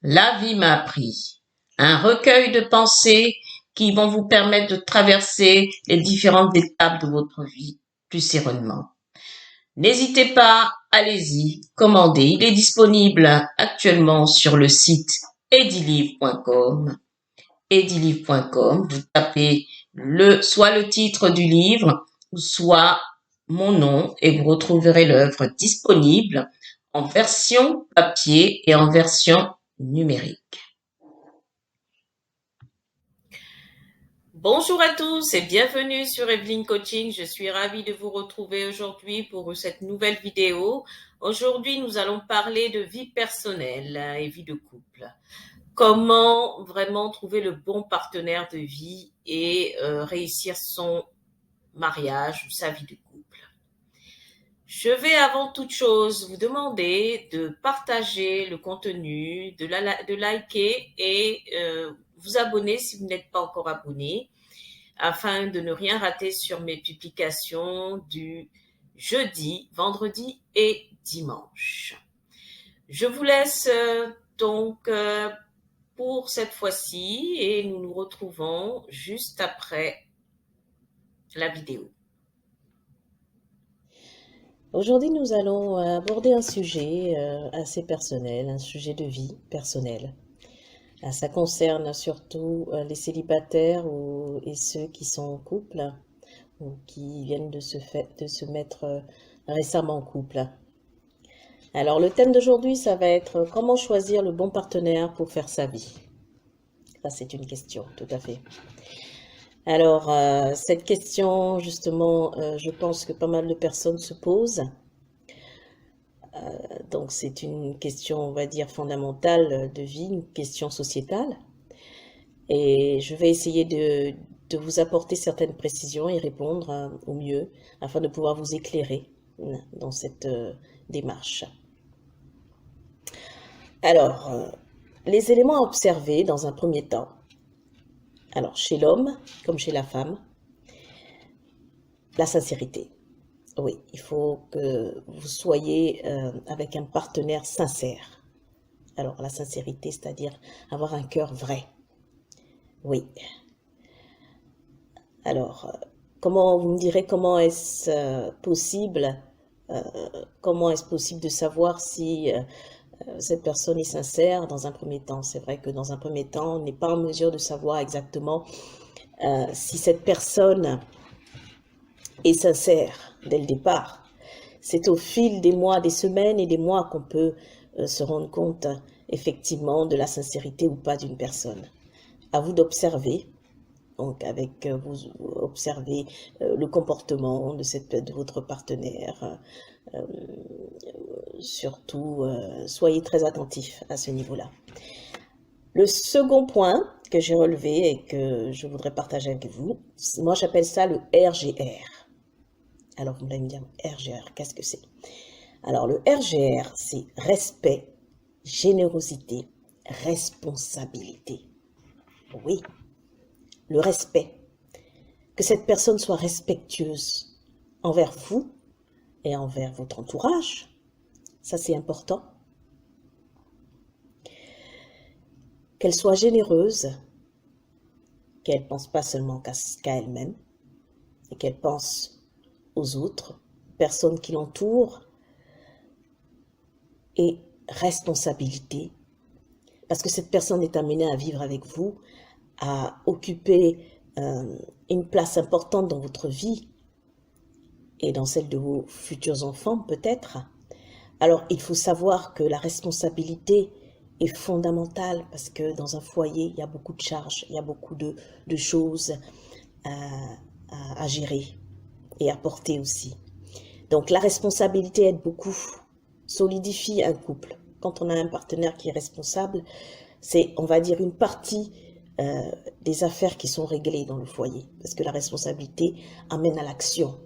La vie m'a appris. Un recueil de pensées qui vont vous permettre de traverser les différentes étapes de votre vie plus sereinement. N'hésitez pas, allez-y, commandez. Il est disponible actuellement sur le site edilivre.com. Edilivre.com, vous tapez soit le titre du livre, soit mon nom et vous retrouverez l'œuvre disponible en version papier et en version numérique. Bonjour à tous et bienvenue sur Evelyne Coaching. Je suis ravie de vous retrouver aujourd'hui pour cette nouvelle vidéo. Aujourd'hui, nous allons parler de vie personnelle et vie de couple. Comment vraiment trouver le bon partenaire de vie et réussir son mariage ou sa vie de couple. Je vais avant toute chose vous demander de partager le contenu, de liker et vous abonner si vous n'êtes pas encore abonné, afin de ne rien rater sur mes publications du jeudi, vendredi et dimanche. Je vous laisse donc pour cette fois-ci et nous nous retrouvons juste après la vidéo. Aujourd'hui, nous allons aborder un sujet assez personnel, un sujet de vie personnelle. Ça concerne surtout les célibataires et ceux qui sont en couple ou qui viennent de se mettre récemment en couple. Alors, le thème d'aujourd'hui, ça va être comment choisir le bon partenaire pour faire sa vie. Ça, c'est une question, tout à fait. Alors, cette question, justement, je pense que pas mal de personnes se posent. Donc, c'est une question, on va dire, fondamentale de vie, une question sociétale. Et je vais essayer de vous apporter certaines précisions et répondre au mieux afin de pouvoir vous éclairer dans cette démarche. Alors, les éléments à observer dans un premier temps. Alors, chez l'homme comme chez la femme, la sincérité. Oui, il faut que vous soyez avec un partenaire sincère. Alors, la sincérité, c'est-à-dire avoir un cœur vrai. Oui. Alors, vous me direz comment est-ce possible, comment est-ce possible de savoir si cette personne est sincère dans un premier temps? C'est vrai que dans un premier temps, on n'est pas en mesure de savoir exactement si cette personne est sincère dès le départ. C'est au fil des mois, des semaines et des mois qu'on peut se rendre compte effectivement de la sincérité ou pas d'une personne. À vous d'observer. Donc, vous observez le comportement de votre partenaire. Surtout, soyez très attentifs à ce niveau-là. Le second point que j'ai relevé et que je voudrais partager avec vous, moi j'appelle ça le RGR. Alors, vous allez me dire, RGR, qu'est-ce que c'est? Alors, le RGR, c'est respect, générosité, responsabilité. Oui, le respect. Que cette personne soit respectueuse envers vous et envers votre entourage. Ça, c'est important. Qu'elle soit généreuse, qu'elle ne pense pas seulement qu'à elle-même, et qu'elle pense aux autres, personnes qui l'entourent, et responsabilité. Parce que cette personne est amenée à vivre avec vous, à occuper une place importante dans votre vie et dans celle de vos futurs enfants peut-être. Alors il faut savoir que la responsabilité est fondamentale parce que dans un foyer, il y a beaucoup de charges, il y a beaucoup de choses à gérer et à porter aussi. Donc la responsabilité aide beaucoup, solidifie un couple. Quand on a un partenaire qui est responsable, c'est, on va dire, une partie des affaires qui sont réglées dans le foyer. Parce que la responsabilité amène à l'action,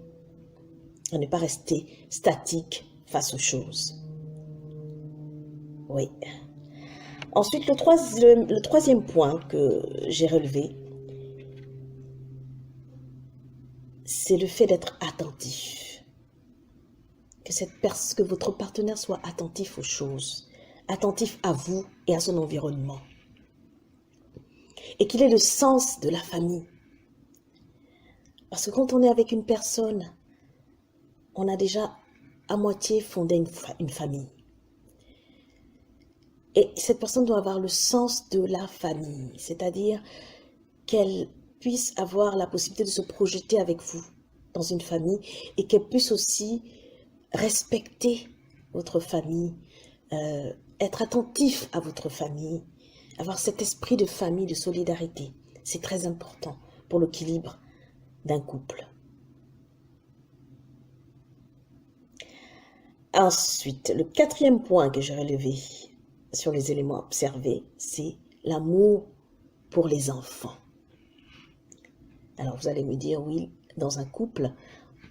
à ne pas rester statique face aux choses. Oui. Ensuite, le troisième point que j'ai relevé, c'est le fait d'être attentif. Que votre partenaire soit attentif aux choses, attentif à vous et à son environnement. Et qu'il ait le sens de la famille. Parce que quand on est avec une personne, on a déjà à moitié fondé une famille. Et cette personne doit avoir le sens de la famille, c'est-à-dire qu'elle puisse avoir la possibilité de se projeter avec vous dans une famille et qu'elle puisse aussi respecter votre famille, être attentif à votre famille, avoir cet esprit de famille, de solidarité. C'est très important pour l'équilibre d'un couple. Ensuite, le 4e point que j'ai relevé sur les éléments observés, c'est l'amour pour les enfants. Alors vous allez me dire, oui, dans un couple,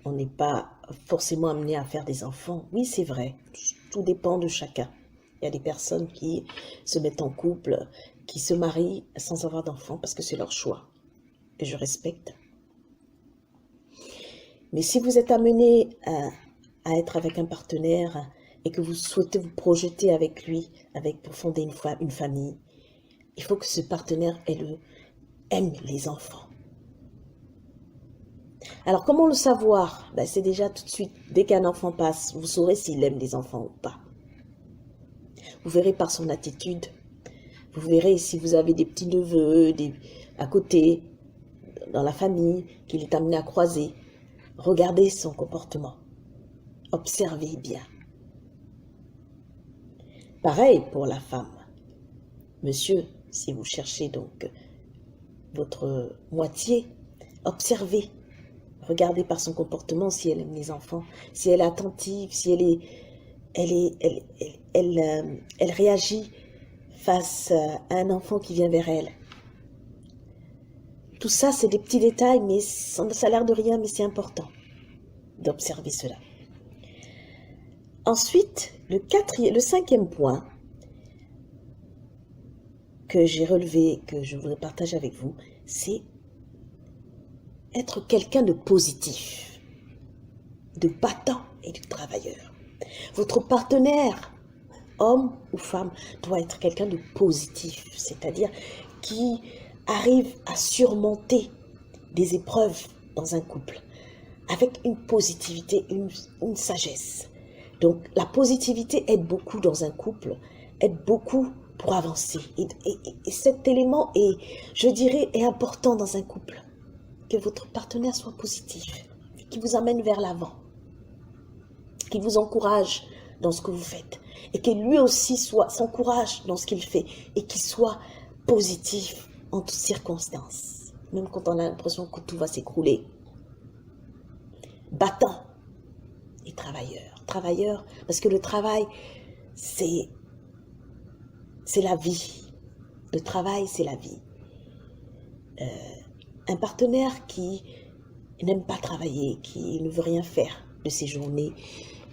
on n'est pas forcément amené à faire des enfants. Oui, c'est vrai, tout dépend de chacun. Il y a des personnes qui se mettent en couple, qui se marient sans avoir d'enfants parce que c'est leur choix, que je respecte. Mais si vous êtes amené à être avec un partenaire et que vous souhaitez vous projeter avec lui, pour fonder une famille, il faut que ce partenaire aime les enfants. Alors, comment le savoir? C'est déjà tout de suite, dès qu'un enfant passe, vous saurez s'il aime les enfants ou pas. Vous verrez par son attitude. Vous verrez si vous avez des petits-neveux à côté, dans la famille, qu'il est amené à croiser. Regardez son comportement. Observez bien. Pareil pour la femme. Monsieur, si vous cherchez donc votre moitié, observez. Regardez par son comportement si elle aime les enfants, si elle est attentive, si elle réagit face à un enfant qui vient vers elle. Tout ça, c'est des petits détails, mais ça a l'air de rien, mais c'est important d'observer cela. Ensuite, le 5e point que j'ai relevé, que je voudrais partager avec vous, c'est être quelqu'un de positif, de battant et de travailleur. Votre partenaire, homme ou femme, doit être quelqu'un de positif, c'est-à-dire qui arrive à surmonter des épreuves dans un couple avec une positivité, une sagesse. Donc la positivité aide beaucoup dans un couple, aide beaucoup pour avancer. Et cet élément est important dans un couple. Que votre partenaire soit positif, qu'il vous amène vers l'avant, qu'il vous encourage dans ce que vous faites, et que lui aussi s'encourage dans ce qu'il fait, et qu'il soit positif en toutes circonstances, même quand on a l'impression que tout va s'écrouler. Battant et travailleur. Travailleur, parce que le travail, c'est la vie. Le travail, c'est la vie. Un partenaire qui n'aime pas travailler, qui ne veut rien faire de ses journées,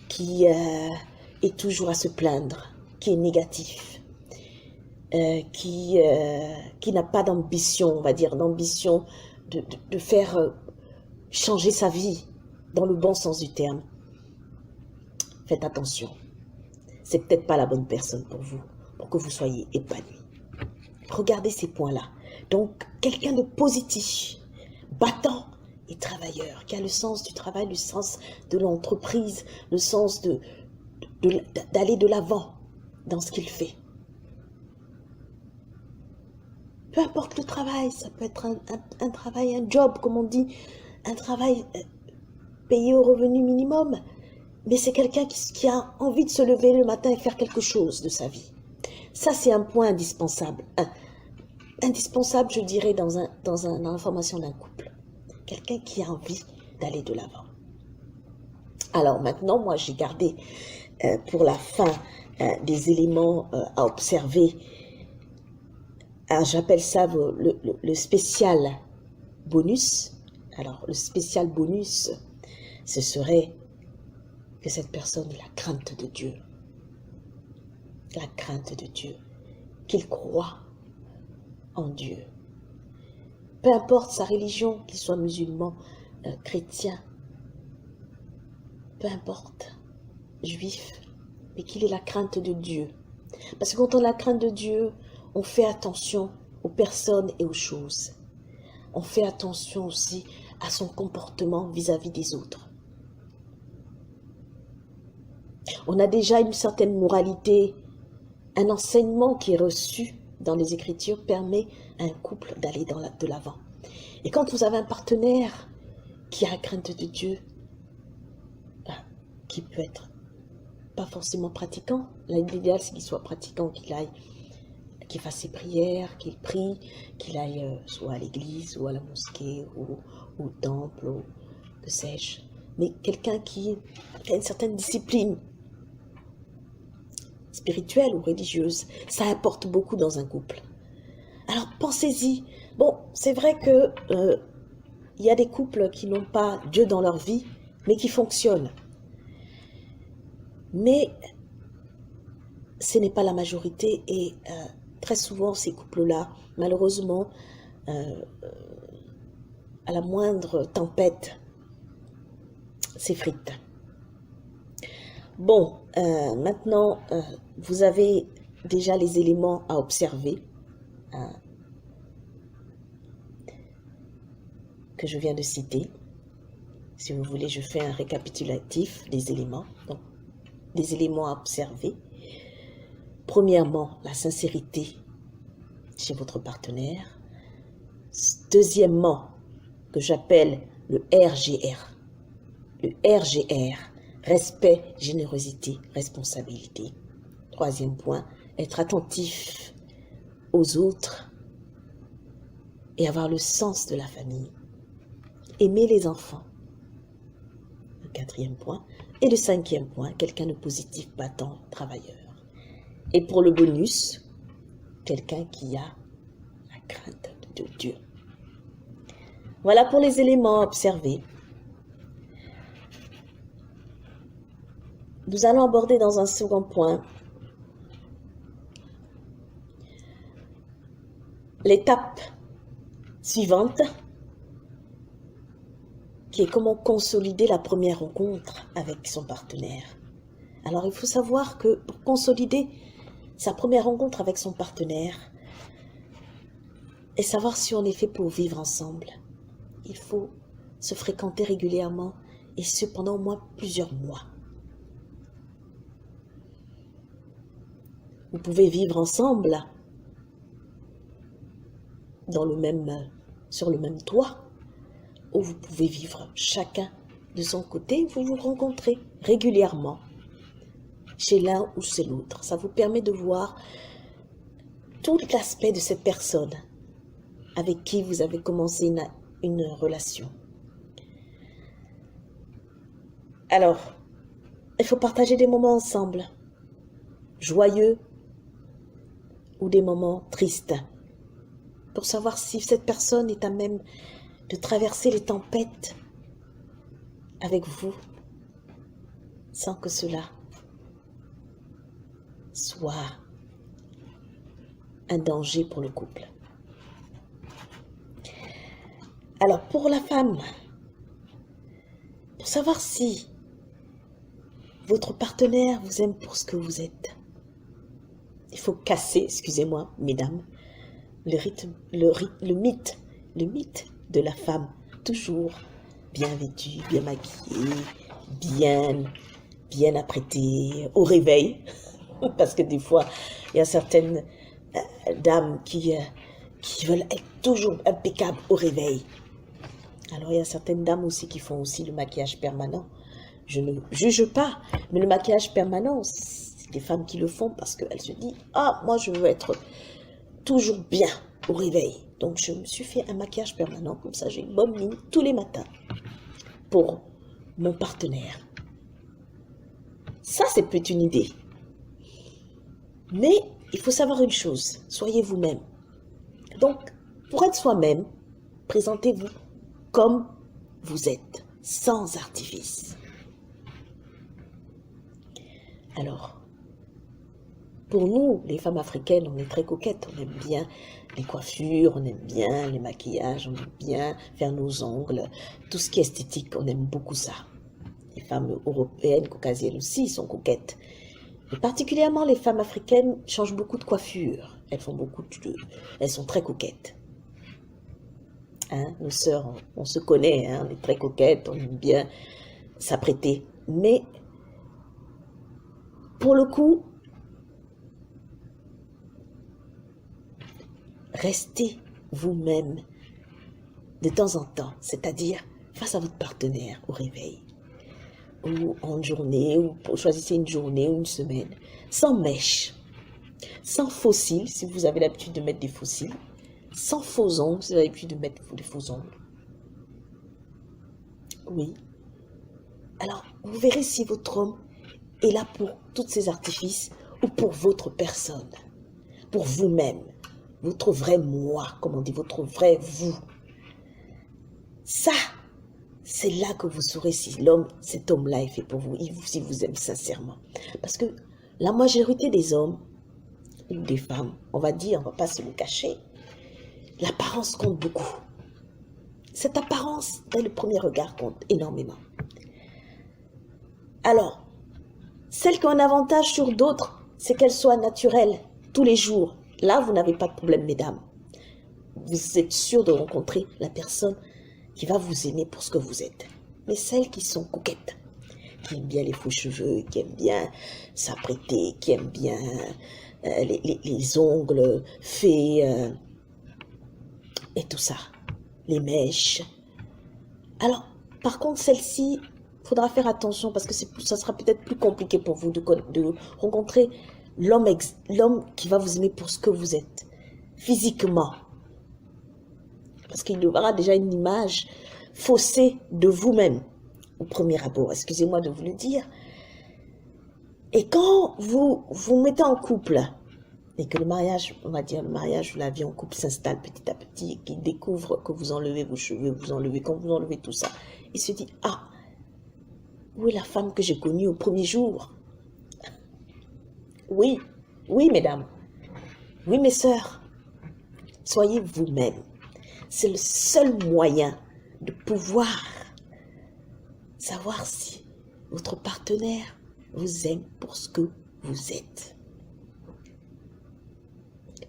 qui est toujours à se plaindre, qui est négatif, qui n'a pas d'ambition, on va dire, d'ambition de faire changer sa vie dans le bon sens du terme. Faites attention. C'est peut-être pas la bonne personne pour vous, pour que vous soyez épanoui. Regardez ces points-là. Donc, quelqu'un de positif, battant et travailleur, qui a le sens du travail, le sens de l'entreprise, le sens d'aller de l'avant dans ce qu'il fait. Peu importe le travail, ça peut être un travail, un job, comme on dit, un travail payé au revenu minimum, mais c'est quelqu'un qui a envie de se lever le matin et faire quelque chose de sa vie. Ça, c'est un point indispensable. Indispensable, je dirais, dans la formation d'un couple. Quelqu'un qui a envie d'aller de l'avant. Alors maintenant, moi, j'ai gardé pour la fin des éléments à observer. J'appelle ça le spécial bonus. Alors, le spécial bonus, ce serait que cette personne ait la crainte de Dieu. La crainte de Dieu. Qu'il croit en Dieu. Peu importe sa religion, qu'il soit musulman, chrétien, peu importe, juif, mais qu'il ait la crainte de Dieu. Parce que quand on a la crainte de Dieu, on fait attention aux personnes et aux choses. On fait attention aussi à son comportement vis-à-vis des autres. On a déjà une certaine moralité, un enseignement qui est reçu dans les Écritures permet à un couple d'aller de l'avant. Et quand vous avez un partenaire qui a la crainte de Dieu, qui peut être pas forcément pratiquant, l'idéal c'est qu'il soit pratiquant, qu'il fasse ses prières, qu'il prie, qu'il aille soit à l'église ou à la mosquée ou au temple, ou que sais-je. Mais quelqu'un qui a une certaine discipline spirituelle ou religieuse, ça apporte beaucoup dans un couple. Alors pensez-y. Bon, c'est vrai que il y a des couples qui n'ont pas Dieu dans leur vie, mais qui fonctionnent. Mais ce n'est pas la majorité et très souvent ces couples-là, malheureusement, à la moindre tempête, s'effritent. Bon, maintenant, vous avez déjà les éléments à observer que je viens de citer. Si vous voulez, je fais un récapitulatif des éléments. Donc, des éléments à observer. Premièrement, la sincérité chez votre partenaire. Deuxièmement, que j'appelle le RGR. Le RGR, respect, générosité, responsabilité. Troisième point, être attentif aux autres et avoir le sens de la famille. Aimer les enfants. Le quatrième point. Et le cinquième point, quelqu'un de positif, battant, travailleur. Et pour le bonus, quelqu'un qui a la crainte de Dieu. Voilà pour les éléments à observer. Nous allons aborder dans un second point l'étape suivante, qui est comment consolider la première rencontre avec son partenaire. Alors, il faut savoir que pour consolider sa première rencontre avec son partenaire et savoir si on est fait pour vivre ensemble, il faut se fréquenter régulièrement et ce pendant au moins plusieurs mois. Vous pouvez vivre ensemble sur le même toit, ou vous pouvez vivre chacun de son côté, vous vous rencontrez régulièrement chez l'un ou chez l'autre. Ça vous permet de voir tout l'aspect de cette personne avec qui vous avez commencé une relation. Alors, il faut partager des moments ensemble, joyeux ou des moments tristes, pour savoir si cette personne est à même de traverser les tempêtes avec vous, sans que cela soit un danger pour le couple. Alors, pour la femme, pour savoir si votre partenaire vous aime pour ce que vous êtes, il faut casser, excusez-moi, mesdames, le mythe de la femme toujours bien vêtue, bien maquillée, bien apprêtée au réveil, parce que des fois, il y a certaines dames qui veulent être toujours impeccables au réveil. Alors, il y a certaines dames aussi qui font aussi le maquillage permanent. Je ne juge pas, mais le maquillage permanent, c'est des femmes qui le font parce qu'elles se disent « Ah, moi, je veux être toujours bien au réveil. » Donc, je me suis fait un maquillage permanent. Comme ça, j'ai une bonne mine tous les matins pour mon partenaire. Ça, c'est peut-être une idée. Mais il faut savoir une chose. Soyez vous-même. Donc, pour être soi-même, présentez-vous comme vous êtes, sans artifice. Alors, pour nous, les femmes africaines, on est très coquettes. On aime bien les coiffures, on aime bien les maquillages, on aime bien faire nos ongles. Tout ce qui est esthétique, on aime beaucoup ça. Les femmes européennes, caucasiennes aussi sont coquettes. Et particulièrement les femmes africaines changent beaucoup de coiffure. Elles sont très coquettes. Hein, nos sœurs, on se connaît, hein, on est très coquettes, on aime bien s'apprêter. Mais pour le coup, restez vous-même de temps en temps, c'est-à-dire face à votre partenaire au réveil, ou en journée, ou choisissez une journée ou une semaine, sans mèche, sans faux cils, si vous avez l'habitude de mettre des faux cils, sans faux ongles, si vous avez l'habitude de mettre des faux ongles. Oui. Alors, vous verrez si votre homme est là pour tous ces artifices ou pour votre personne, pour vous-même, votre vrai moi, comme on dit, votre vrai vous. Ça, c'est là que vous saurez si cet homme-là est fait pour vous, si vous aime sincèrement. Parce que la majorité des hommes, ou des femmes, on va dire, on ne va pas se le cacher, l'apparence compte beaucoup. Cette apparence, dès le premier regard, compte énormément. Alors, celle qui a un avantage sur d'autres, c'est qu'elle soit naturelle, tous les jours. Là, vous n'avez pas de problème, mesdames. Vous êtes sûr de rencontrer la personne qui va vous aimer pour ce que vous êtes. Mais celles qui sont coquettes, qui aiment bien les faux cheveux, qui aiment bien s'apprêter, qui aiment bien les ongles faits et tout ça, les mèches. Alors, par contre, celle-ci, il faudra faire attention parce que ça sera peut-être plus compliqué pour vous de rencontrer l'homme qui va vous aimer pour ce que vous êtes, physiquement. Parce qu'il aura déjà une image faussée de vous-même, au premier abord, excusez-moi de vous le dire. Et quand vous vous mettez en couple, et que le mariage, on va dire le mariage ou la vie en couple s'installe petit à petit, et qu'il découvre que vous enlevez vos cheveux, quand vous enlevez tout ça, il se dit, ah, où est la femme que j'ai connue au premier jour? Oui, oui mesdames, oui mes sœurs, soyez vous-même. C'est le seul moyen de pouvoir savoir si votre partenaire vous aime pour ce que vous êtes.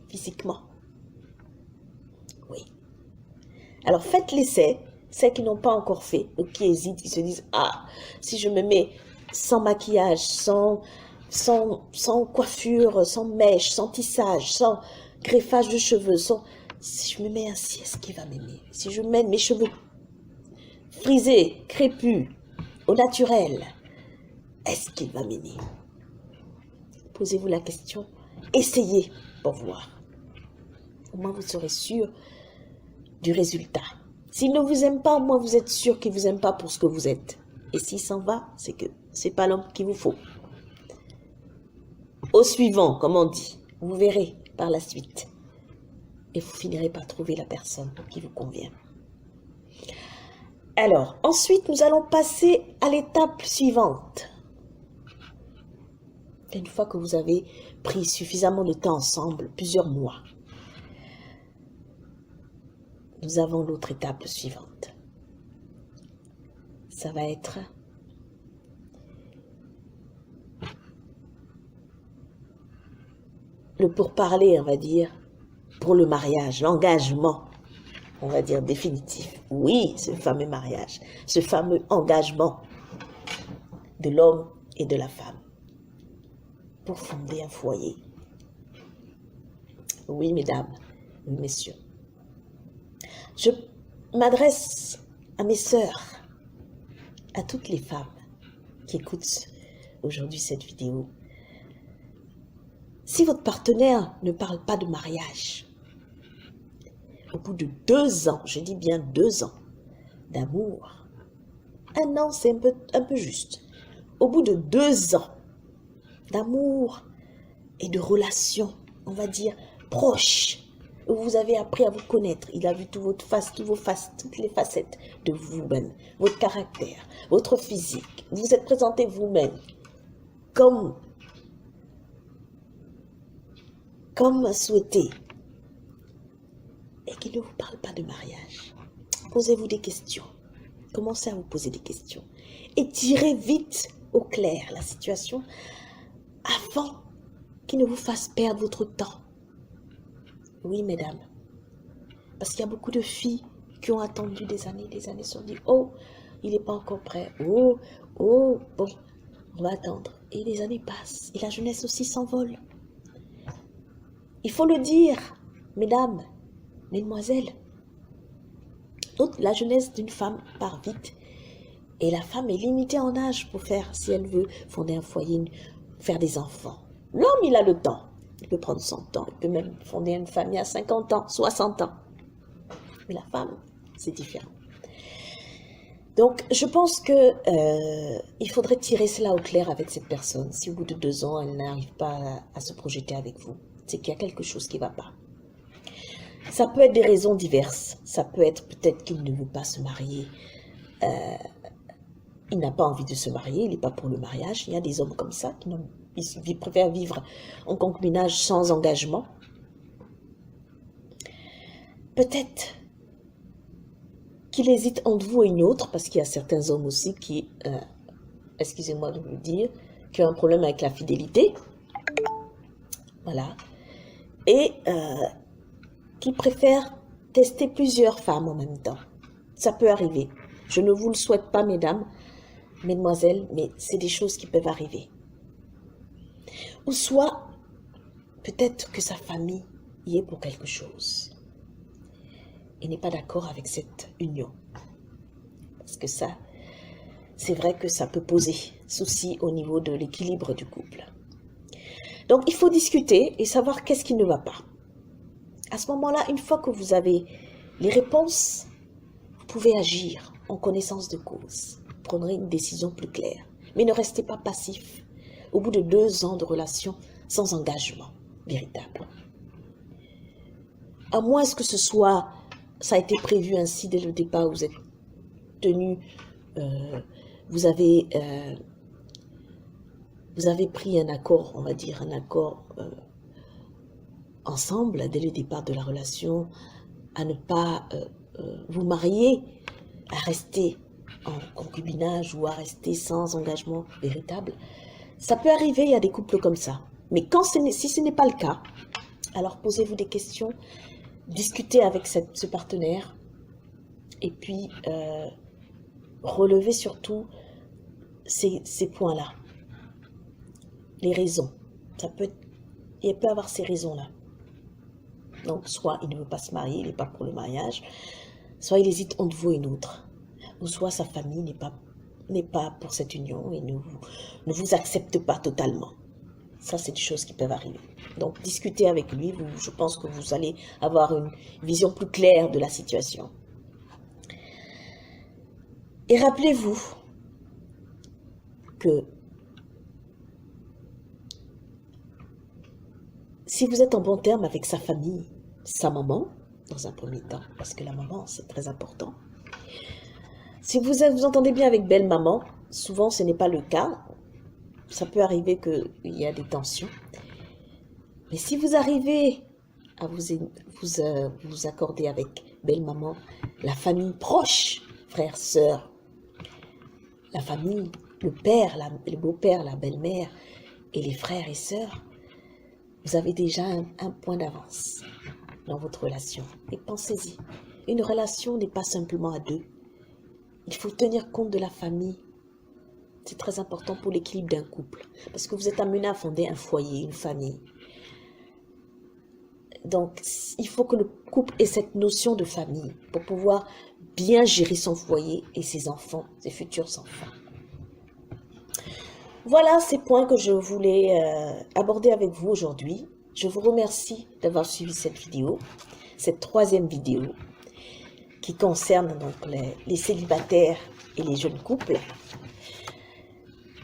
Physiquement. Oui. Alors faites l'essai, celles qui n'ont pas encore fait, ou qui hésitent, qui se disent, ah, si je me mets sans maquillage, sans coiffure, sans mèche, sans tissage, sans greffage de cheveux, si je me mets ainsi, est-ce qu'il va m'aimer? Si je mets mes cheveux frisés, crépus, au naturel, est-ce qu'il va m'aimer? Posez-vous la question, essayez pour voir. Au moins vous serez sûr du résultat. S'il ne vous aime pas, au moins vous êtes sûr qu'il ne vous aime pas pour ce que vous êtes. Et s'il s'en va, c'est que ce n'est pas l'homme qu'il vous faut. Au suivant, comme on dit, vous verrez par la suite. Et vous finirez par trouver la personne qui vous convient. Alors, ensuite, nous allons passer à l'étape suivante. Une fois que vous avez pris suffisamment de temps ensemble, plusieurs mois, nous avons l'autre étape suivante. Ça va être le pourparler, on va dire, pour le mariage, l'engagement, on va dire définitif. Oui, ce fameux mariage, ce fameux engagement de l'homme et de la femme pour fonder un foyer. Oui, mesdames, oui, messieurs. Je m'adresse à mes sœurs, à toutes les femmes qui écoutent aujourd'hui cette vidéo. Si votre partenaire ne parle pas de mariage, au bout de 2 ans, je dis bien 2 ans d'amour, 1 an c'est un peu juste, au bout de 2 ans d'amour et de relations, on va dire, proches, où vous avez appris à vous connaître, il a vu toutes les facettes de vous-même, votre caractère, votre physique, vous vous êtes présenté vous-même comme souhaité, et qu'il ne vous parle pas de mariage. Posez-vous des questions. Commencez à vous poser des questions. Et tirez vite au clair la situation avant qu'il ne vous fasse perdre votre temps. Oui, mesdames, parce qu'il y a beaucoup de filles qui ont attendu des années, se sont dit, oh, il n'est pas encore prêt, oh, bon, on va attendre. Et les années passent, et la jeunesse aussi s'envole. Il faut le dire, mesdames, mesdemoiselles, la jeunesse d'une femme part vite, et la femme est limitée en âge pour faire, si elle veut, fonder un foyer, faire des enfants. L'homme, il a le temps. Il peut prendre son temps. Il peut même fonder une famille à 50 ans, 60 ans. Mais la femme, c'est différent. Donc, je pense que il faudrait tirer cela au clair avec cette personne. Si au bout de 2 ans, elle n'arrive pas à se projeter avec vous, c'est qu'il y a quelque chose qui ne va pas. Ça peut être des raisons diverses. Ça peut être peut-être qu'il ne veut pas se marier. Il n'a pas envie de se marier, il n'est pas pour le mariage. Il y a des hommes comme ça qui préfèrent vivre en concubinage sans engagement. Peut-être qu'il hésite entre vous et une autre, parce qu'il y a certains hommes aussi qui, excusez-moi de vous le dire, qui ont un problème avec la fidélité. Voilà. Et qui préfèrent tester plusieurs femmes en même temps. Ça peut arriver. Je ne vous le souhaite pas, mesdames, mesdemoiselles, mais c'est des choses qui peuvent arriver. Ou soit, peut-être que sa famille y est pour quelque chose et n'est pas d'accord avec cette union. Parce que ça, c'est vrai que ça peut poser souci au niveau de l'équilibre du couple. Donc, il faut discuter et savoir qu'est-ce qui ne va pas. À ce moment-là, une fois que vous avez les réponses, vous pouvez agir en connaissance de cause. Vous prendrez une décision plus claire. Mais ne restez pas passif au bout de 2 ans de relation sans engagement véritable. À moins que ce soit, ça a été prévu ainsi dès le départ, vous êtes tenu, vous avez pris un accord, on va dire, un accord ensemble dès le départ de la relation, à ne pas vous marier, à rester en concubinage ou à rester sans engagement véritable. Ça peut arriver, il y a des couples comme ça. Mais si ce n'est pas le cas, alors posez-vous des questions, discutez avec ce partenaire et puis relevez surtout ces points-là. Les raisons. Il peut avoir ces raisons-là. Donc, soit il ne veut pas se marier, il n'est pas pour le mariage, soit il hésite entre vous et une autre, ou soit sa famille n'est pas pour cette union et ne vous accepte pas totalement. Ça, c'est des choses qui peuvent arriver. Donc, discutez avec lui, je pense que vous allez avoir une vision plus claire de la situation. Et rappelez-vous que si vous êtes en bon terme avec sa famille, sa maman, dans un premier temps, parce que la maman, c'est très important. Si vous entendez bien avec belle maman, souvent ce n'est pas le cas. Ça peut arriver qu'il y a des tensions. Mais si vous arrivez à vous accorder avec belle maman, la famille proche, frères, sœurs, la famille, le père, le beau-père, la belle-mère et les frères et sœurs, vous avez déjà un point d'avance dans votre relation. Et pensez-y, une relation n'est pas simplement à 2. Il faut tenir compte de la famille. C'est très important pour l'équilibre d'un couple. Parce que vous êtes amené à fonder un foyer, une famille. Donc, il faut que le couple ait cette notion de famille pour pouvoir bien gérer son foyer et ses enfants, ses futurs enfants. Voilà ces points que je voulais aborder avec vous aujourd'hui. Je vous remercie d'avoir suivi cette vidéo, cette 3e vidéo qui concerne donc les célibataires et les jeunes couples.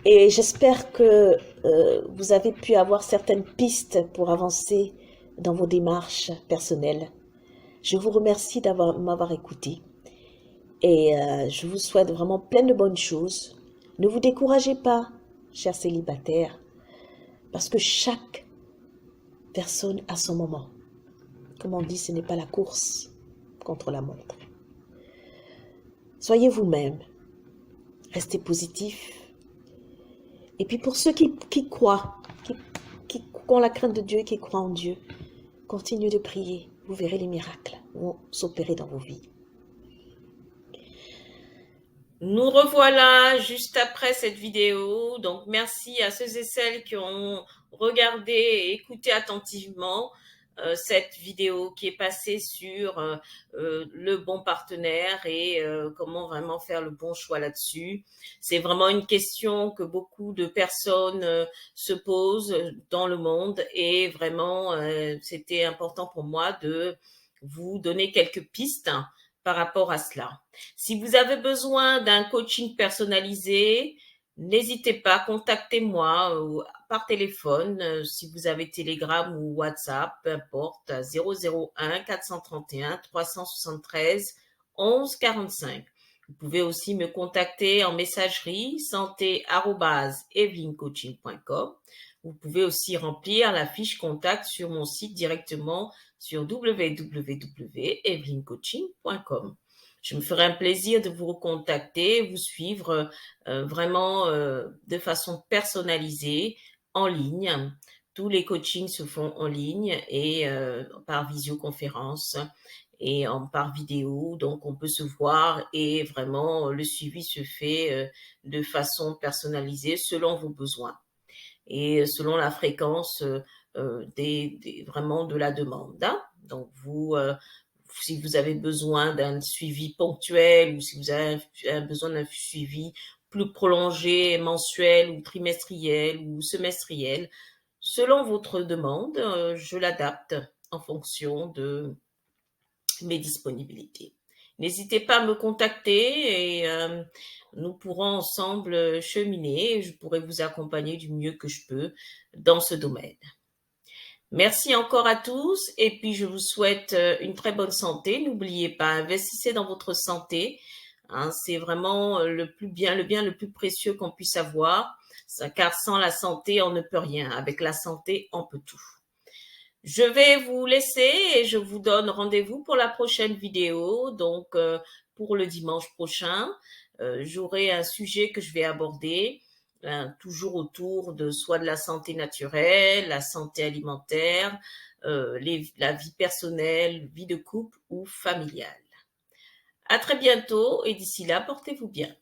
Et j'espère que vous avez pu avoir certaines pistes pour avancer dans vos démarches personnelles. Je vous remercie de m'avoir écouté et je vous souhaite vraiment plein de bonnes choses. Ne vous découragez pas, chers célibataires, parce que chaque personne a son moment. Comme on dit, ce n'est pas la course contre la montre. Soyez vous-même, restez positif. Et puis pour ceux qui croient qui, qui ont la crainte de Dieu et qui croient en Dieu. Continuez de prier. Vous verrez les miracles vont s'opérer dans vos vies. Nous revoilà juste après cette vidéo. Donc, merci à ceux et celles qui ont regardé et écouté attentivement cette vidéo qui est passée sur le bon partenaire et comment vraiment faire le bon choix là-dessus. C'est vraiment une question que beaucoup de personnes se posent dans le monde et vraiment, c'était important pour moi de vous donner quelques pistes par rapport à cela. Si vous avez besoin d'un coaching personnalisé, n'hésitez pas, contactez-moi par téléphone, si vous avez Telegram ou WhatsApp, peu importe, 001 431 373 11 45. Vous pouvez aussi me contacter en messagerie santé@evelyncoaching.com. Vous pouvez aussi remplir la fiche contact sur mon site directement sur www.evelyncoaching.com. Je me ferai un plaisir de vous recontacter, vous suivre vraiment de façon personnalisée, en ligne. Tous les coachings se font en ligne et par visioconférence et par vidéo, donc on peut se voir et vraiment le suivi se fait de façon personnalisée selon vos besoins et selon la fréquence vraiment de la demande. Hein. Donc si vous avez besoin d'un suivi ponctuel ou si vous avez besoin d'un suivi plus prolongé, mensuel ou trimestriel ou semestriel, selon votre demande, je l'adapte en fonction de mes disponibilités. N'hésitez pas à me contacter et nous pourrons ensemble cheminer et je pourrai vous accompagner du mieux que je peux dans ce domaine. Merci encore à tous et puis je vous souhaite une très bonne santé. N'oubliez pas, investissez dans votre santé. Hein, c'est vraiment le bien le plus précieux qu'on puisse avoir, car sans la santé, on ne peut rien. Avec la santé, on peut tout. Je vais vous laisser et je vous donne rendez-vous pour la prochaine vidéo. Donc, pour le dimanche prochain, j'aurai un sujet que je vais aborder, toujours autour de soit de la santé naturelle, la santé alimentaire, la vie personnelle, vie de couple ou familiale. À très bientôt et d'ici là, portez-vous bien.